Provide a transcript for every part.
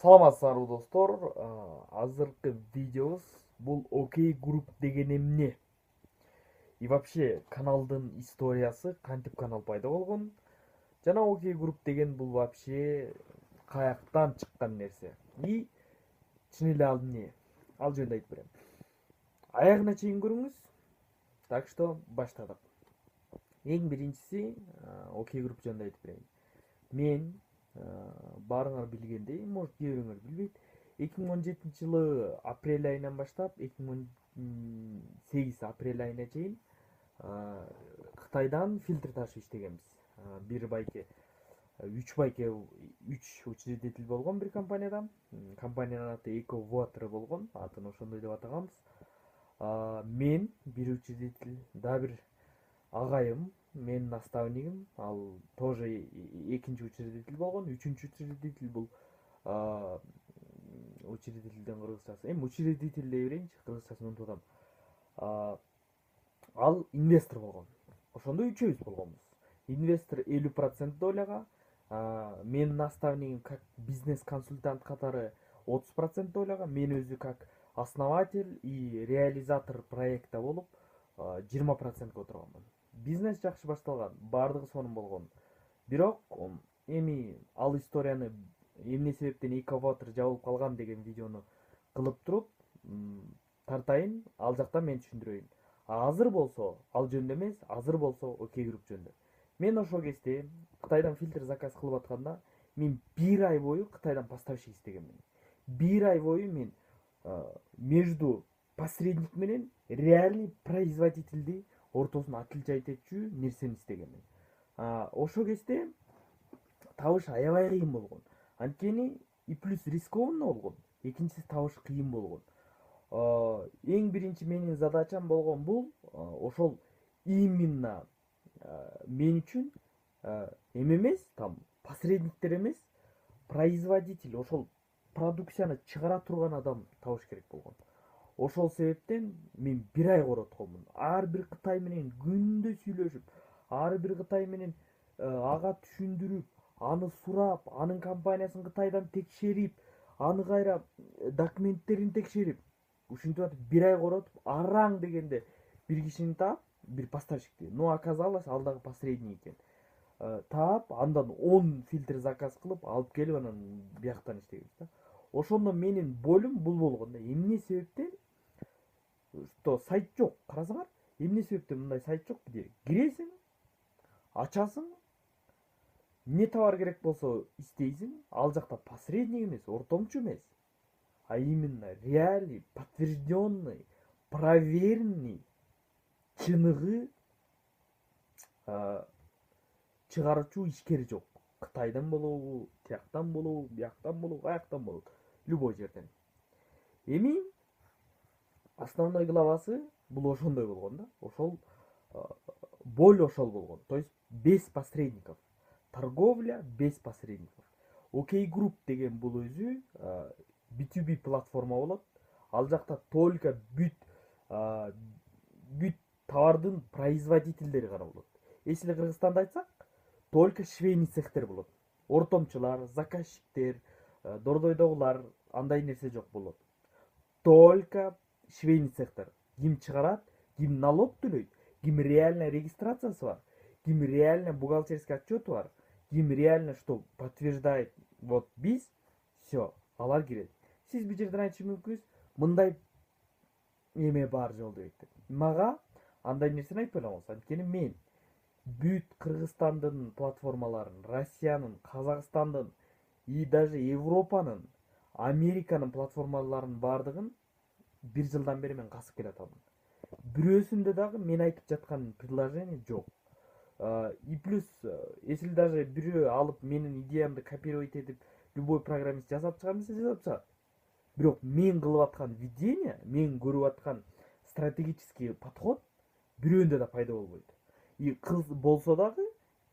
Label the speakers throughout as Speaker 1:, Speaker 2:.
Speaker 1: Саламатсыздарбы достор. Азыркы видеобуз бул Окей групп деген эмне? И вообще каналдын историясы кантип канал пайда болгон? Жана Окей групп деген бул вообще каяктан чыккан нерсе? И чын эле ал эмне? Ал жөнүндө айтып берем. Аягына чейин көрүңүз. Так что баштадык. Эң биринчиси Окей групп жөнүндө айтып берейин. Мен баарыңар билгендей, может кээ бирөөңөр билбейт, 2017 жылы апрель айынан баштап 2018 апрель айына чейин Кытайдан фильтр ташып иштегенбиз. Бир байке 3 учредитель болгон бир компанияда. Компаниянын аты Eco Water болгон, атын ошондой деп атаганбыз. Мен бир учредитель, да бир агайым, менин наставнигим, ал тоже экинчи учредитель болгон. Үчүнчү учредитель бул учредительден кыргызчасы. Учредитель дей берейинчи, кыргызчасын унутуп атам. Ал инвестор болгон. Ошондо үчөөбүз болгонбуз. Инвестор 50% доляга, менин наставнигим как бизнес консультант катары 30% доляга, мен өзү как основатель и реализатор проекта болуп 20% отурганмын. Бизнес жакшы башталган, баардыгы сонун болгон. Бирок эми ал историяны эмне себептен экаватор жабылып калган деген видеону кылып туруп тартайын, ал жакта мен түшүндүрөйүн. Азыр болсо ал жөнүндө эмес, азыр болсо Окей групп жөнүндө. Мен ошол кезде Кытайдан фильтр заказ кылып атканда, мен бир ай бою Кытайдан поставщик издегенмин. Бир ай бою мен между посредник менен реальный производительди ортосун отличать этчү нерсени издегенмин. Ошол кезде табыш аябай кыйын болгон. Анткени и плюс рискованно болгон. Экинчиси табыш кыйын болгон. Эң биринчи менин задачам болгон бул ошол именно мен үчүн эме эмес, там посредниктер эмес, производитель, ошол продукцияны чыгара турган адам табыш керек болгон. Ошол себептен мен бир ай коротконмун. Ар бир Кытай менен күндө сүйлөшүп, ар бир Кытай менен ага түшүндүрүп, аны сурап, анын компаниясын Кытайдан текшерип, аны кайра документтерин текшерип, ушинтип атып бир ай коротуп, араң дегенде бир кишини таап, бир поставщикти, но оказалось ал дагы посредник экен. Таап, андан 10 фильтр заказ кылып, алып келип, анан бияктан иштегенбиз да. Ошондо менин болум бул болгон да. Эмне себептен что сайт жок, карасаңар, эмне себептен мындай сайт жок бизде? Киресиң, ачасың, эмне товар керек болсо издейсиң, ал жакта посредник эмес, ортомчу эмес, а именно реальный, подтвержденный, проверенный чыныгы чыгаруучу ишкер жок. Кытайдан болобу, тияктан болобу, бияктан болобу, каяктан болобу, любой жерден. Эми основной главасы бул ошондой болгон да. Ошол боль ошол болгон. То есть без посредников. Торговля без посредников. Окей групп деген бул өзү B2B платформа болот. Ал жакта только бүт товардын производительдери гана болот. Если Кыргызстанда айтсак, только швейный цехтер болот. Ортомчулар, заказчиктер, дордойдогулар, андай нерсе жок болот. Только швейный цехтер. Ким чыгарат, ким налог төлөйт, ким реально регистрациясы бар, ким реально бухгалтерский отчету бар, ким реально что подтверждает, вот биз, все, алар кирет. Сиз бир жерден айтышы мүмкүнсүз, мындай эме бар жол деп. Мага андай нерсени айтпай эле коңуз. Анткени мен бүт Кыргызстандын платформаларын, Россиянын, Казакстандын и даже Европанын, Американын платформаларынын баардыгын бир жылдан бери мен касып келатамын. Бирөөсүндө дагы мен айтып жаткан предложение жок. И плюс, если даже бирөө алып менин идеямды копировать этип любой программист жасап чыгам десе жасап чыгат. Бирок мен кылып аткан видение, мен көрүп аткан стратегический подход бирөөндө да пайда болбойт. И кыз болсо дагы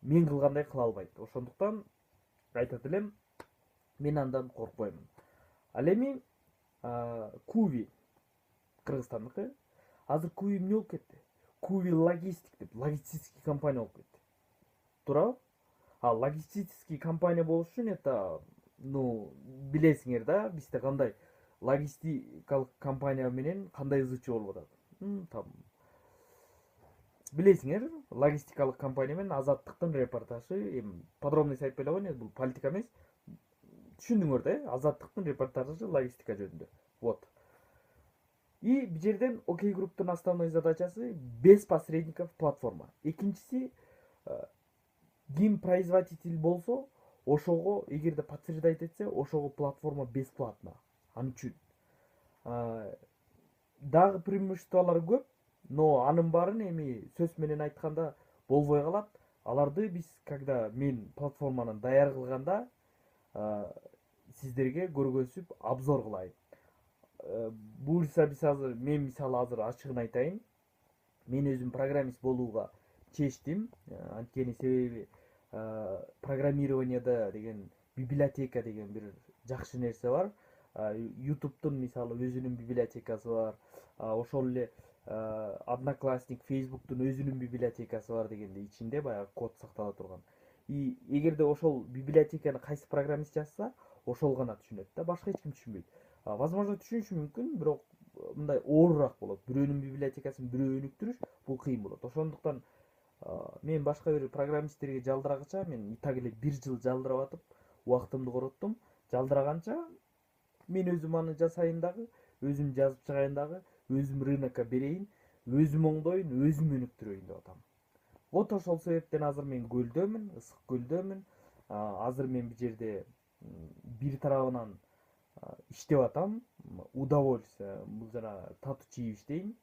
Speaker 1: мен кылгандай кыла албайт. Ошондуктан айтат элем, мен андан коркпоймун. Ал эми Куви Кыргызстандыкы. Азыр Куви эмне болуп кетти? Куви логистик деп, логистический компания болуп кетти. Туурабы? Логистический компания болуш үчүн это ну билесиңер да бизде кандай логистикалык компания менен кандай ызычуу болуп атат. Там билесиңер, логистикалык компания менен Азаттыктын репортажы, эми подробность айтпай эле коеюн, бул политика эмес. Түшүндүңөр да, Азаттыктын репортажы логистика жөнүндө. Вот. И бул жерден Окей групптун основной задачасы без посредников платформа. Экинчиси, ким производитель болсо, ошого эгерде подтверждать этсе, ошого платформа бесплатно. Ал үчүн дагы преимуществолору көп, но анын баарын эми сөз менен айтканда болбой калат. Аларды биз когда мен платформаны даяр кылганда сиздерге көргөзүп обзор кылайын. Буюрса биз азыр, мен мисалы азыр ачыгын айтайын, мен өзүм программист болууга чечтим. Анткени себеби программированияда деген библиотека деген бир жакшы нерсе бар. YouTube'тун мисалы өзүнүн библиотекасы бар. Ошол эле Одноклассник, Facebook'тун өзүнүн библиотекасы бар дегенде ичинде баягы код сактала турган. И эгерде ошол библиотеканы кайсы программист жазса, ошол гана түшүнөт да, башка эч ким түшүнбөйт. Возможно түшүнүшү мүмкүн, бирок мындай оорураак болот. Бирөөнүн библиотекасын бирөө өнүктүрүш бул кыйын болот. Ошондуктан мен башка бир программисттерге жалдырагыча, мен и так эле 1 жыл жалдырап атып, убактымды короттум. Жалдыраганча мен өзүм аны жасайын дагы, өзүм жазып чыгайын дагы, өзүм рынокко берейин, өзүм оңдоюн, өзүм өнүктүрөйүн деп атам. Вот ошол себептен азыр мен көлдөмүн, ысык көлдөмүн. Азыр мен бул жерде бир тарабынан иштеп атам, удовольствие, бул жана татуу чийип иштейм.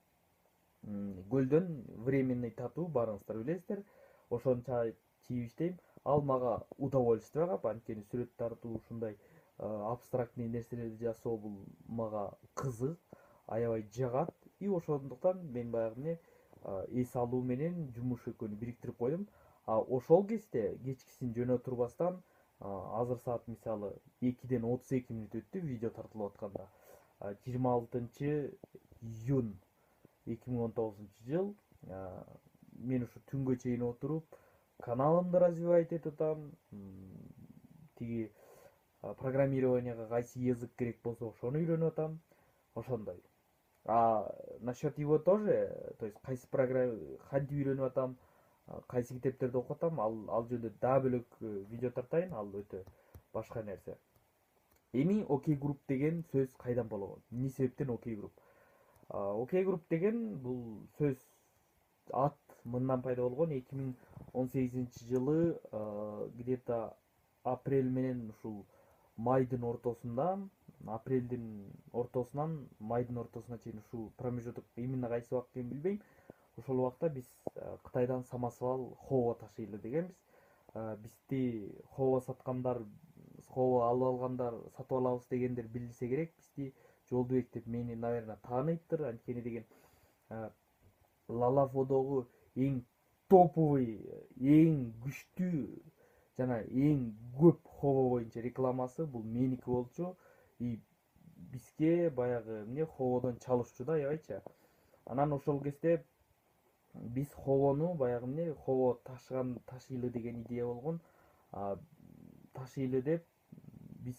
Speaker 1: Көлдөн временный татуу, баарыңыздар билесиздер, ошонча чийип иштейм. Ал мага удовольствие кап, анткени сүрөт тартуу, ушундай абстрактный нерселерди жасоо бул мага кызык, аябай жагат. И ошондуктан мен баягы эмне эс алуу менен жумуш экөөнү бириктирип койдум. Ошол кезде кечкисин жөнө турбастан, азыр саат мисалы 2-ден 32 мүнөт өттү видео тартылып атканда. 26-июнь 2019 жыл. Мен ушу түнгө чейин отуруп каналымды развивать этип атам. Тиги программированияга кайсы язык керек болсо ошону үйрөнүп атам. Ошондой. Насчет его тоже, то есть кайсы программа кантип үйрөнүп атам, кайсы китептерди окуп атам, ал жөнүндө дагы бөлөк видео тартайын, ал өтө башка нерсе. Эми Окей групп деген сөз кайдан болгон? Эмне себептен Окей групп? Окей групп деген бул сөз, ат мындан пайда болгон 2018-жылы где-то апрель менен ушул майдын ортосунда, апрелдин ортосунан майдын ортосуна чейин ушул промежуток именно кайсы убакыт экенин билбейм. Ошол убакта биз Кытайдан самосвал хово ташыйлы дегенбиз. Бизди хово саткандар, хово алып алгандар, сатып алабыз дегендер билсе керек. Бизди Жолдубек деп мени, наверное, тааныйттыр. Анткени деген Лалафодогу эң топовый, эң күчтүү жана эң көп хово боюнча рекламасы бул меники болчу. И бизге баягы эмне ховодон чалышчу да, аябайчы. Анан ошол кезде биз ховону баягы эмне хово ташыйлы деген идея болгон. Ташыйлы деп биз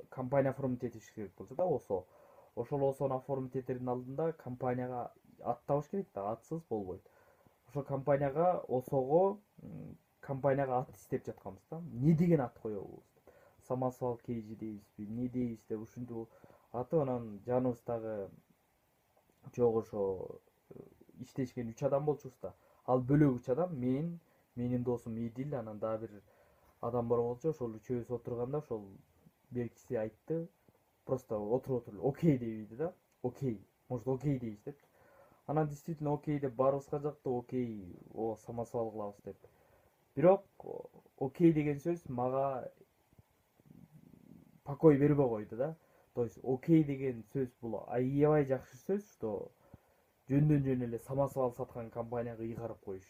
Speaker 1: компания оформить этиш керек болчу да, ошол осону оформить этердин алдында компанияга ат табыш керек да, атсыз болбойт. Ошо компанияга осого компанияга ат издеп жатканбыз да. Эмне деген ат коебуз? Самосвал KG дейбизби, эмне дейбиз деп ушинтип атып, анан жаныбыздагы жок ошо иштешкен 3 адам болчубуз да. Ал бөлөк 3 адам, менин досум Идил, анан дагы бир адам бар болчу. Ошол үчөөбүз отурганда ошол беркиси айтты, просто отуруп эле окей дейбиз да. Окей, может окей дейбиз деп. Анан действительно окей деп баарыбызга жакты, окей, самосвал кылабыз деп. Бирок окей деген сөз мага покой бербей койду да. То есть окей деген сөз бул аябай жакшы сөз, что жөндөн жөн эле самосвал саткан компанияга ыйгарып коюш.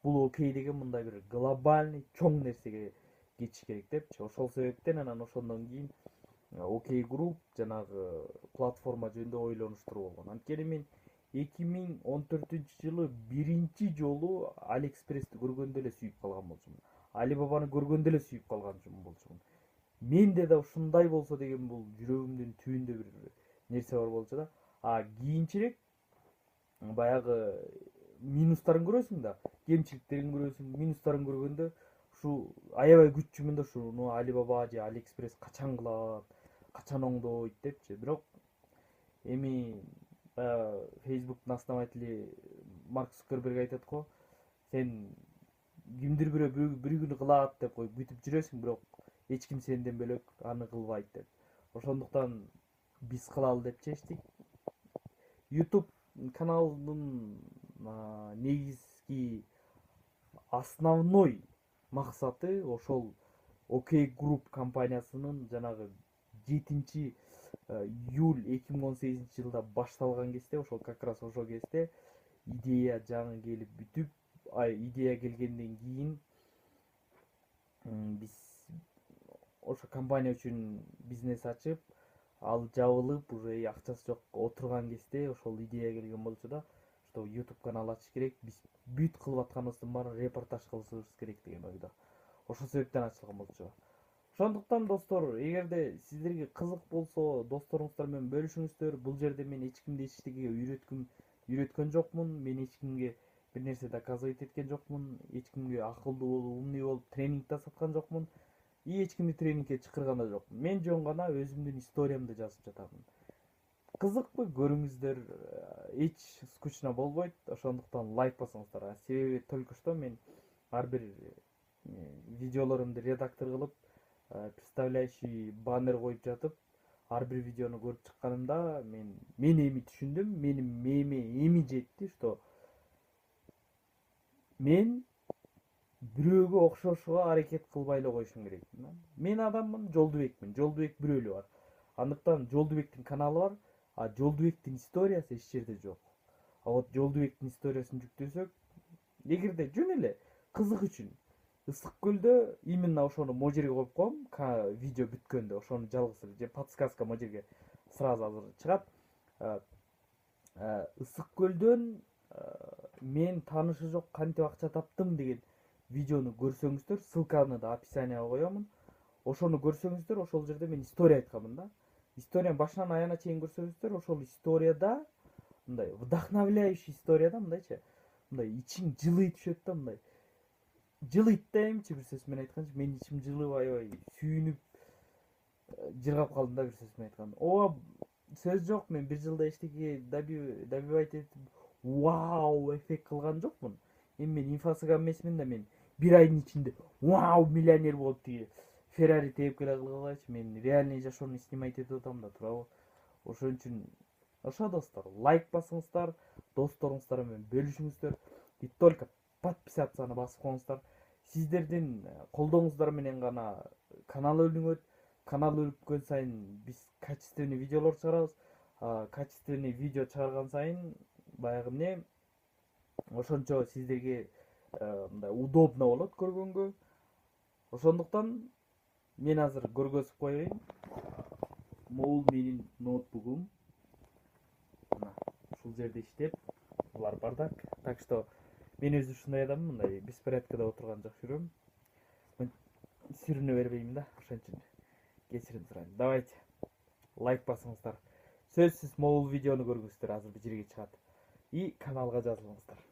Speaker 1: Бул окей деген мындай бир глобальный чоң нерсеге кетиш керек депчи. Ошол себептен анан ошондон кийин Окей групп жанагы платформа жөнүндө ойлонуштур болгон. Анткени мен 2014-жылы биринчи жолу Алиэкспрессти көргөндө эле сүйүп калган болчумун. Алибабаны көргөндө эле сүйүп калган болчумун. менде да ушундай болсо деген бул жүрөгүмдүн түбүндө бир нерсе бар болчу да. Кийинчерээк баягы минустарын көрөсүң да, кемчиликтерин көрөсүң, минустарын көргөндө ушу аябай күтчүмүн да ушуну Alibaba же AliExpress качан кылат, качан оңдойт депчи. Бирок эми баягы Facebooktун основатели Марк Цукерберг айтат го, сен кимдир бирөө бир күнү кылат деп коюп күтүп жүрөсүң, бирок эч ким сенден бөлөк аны кылбайт деп. Ошондуктан биз кылалы деп чечтик. YouTube каналдын негизги основной максаты ошол OK Group компаниясынын жанагы 7 июль 2018 жылда башталган кезде, ошол как раз ошол кезде идея жаңы келип бүтүп, идея келгенден кийин биз ошо компания үчүн бизнес ачып, ал жабылып, уже акчасы жок отурган кезде ошол идея келген болчу да, что YouTube канал ачыш керек, биз бүт кылып атканыбыздын баарын репортаж кылышыбыз керек деген ойдо. Ошол себептен ачылган болчу. Ошондуктан достор, эгерде сиздерге кызык болсо, досторуңуздар менен бөлүшүңүздөр. Бул жерде мен эч кимди эчтекеге үйрөткөн жокмун. Мен эч кимге бир нерсе доказывать эткен жокмун. Эч кимге акылдуу болуп, умный болуп тренинг да саткан жокмун. И эч кимди тренингке чакырган да жокмун. Мен жөн гана өзүмдүн историямды жазып жатамын. Кызыкпы, көрүңүздөр, эч скучно болбойт. Ошондуктан лайк басыңыздар. Себеби только что мен ар бир видеолорумду редактор кылып, представляющий баннер коюп жатып, ар бир видеону көрүп чыкканымда мен эми түшүндүм, менин мээме эми жетти, что мен бирөөгө окшошууга аракет кылбай эле коюшум керекмин. Мен адаммын, Жолдубекмин. Жолдубек бирөө эле бар. Андыктан Жолдубектин каналы бар, а Жолдубектин историясы эч жерде жок. А вот Жолдубектин историясын жүктөсөк, эгерде жөн эле кызык үчүн Ысык көлдө именно ошону могу жерге коюп коем, видео бүткөндө ошону жалгыз эле же подсказка могу жерге сразу азыр чыгат. Ысык көлдөн мен таанышы жок кантип акча таптым деген видеону көрсөңүздөр, ссылканы да описанияга коёмун. Ошону көрсөңүздөр, ошол жерде мен история айтканмын да. Историяны башынан аягына чейин көрсөңүздөр, ошол историяда мындай вдохновляющий историяда мындайчы, мындай ичиң жылый түшөт да, мындай жылыйт да эмчи, бир сөз менен айтканчы, менин ичим жылып аябай сүйүнүп жыргап калдым да, бир сөз менен айтканда. Ооба, сөз жок, мен бир жылда эчтеке добивать этип, вау эффект кылган жокмун. Эми мен инфо-цыган эмесмин да, мен бир айдын ичинде вау миллионер болуп тиги Феррари тээп келе кылгылачы. Мен реальный жашоону снимать этип атам да, туурабы? Ошон үчүн ошо достор, лайк басыңыздар, досторуңуздар менен бөлүшүңүздөр. И только подписаться басып коюңуздар. Сиздердин колдооңуздар менен гана канал өнүгөт. Канал өнүккөн сайын биз качественный видеолор чыгарабыз. Качественный видео чыгарган сайын баягы эмне, ошончо сиздерге мындай удобно болот көргөнгө. Ошондуктан мен азыр көргөзүп коеюн. Могул менин ноутбугум. Мына ушул жерде иштеп, булар бардак. Так что мен өзү ушундай адаммын, мындай беспорядкада отурганды жакшы көрөм. Сүрүнө бербейм да, ошон үчүн кечирим сурайм. Давайте лайк басыңыздар. Сөзсүз могул видеону көргүңүздөр, азыр бир жерге чыгат. И каналга жазылыңыздар.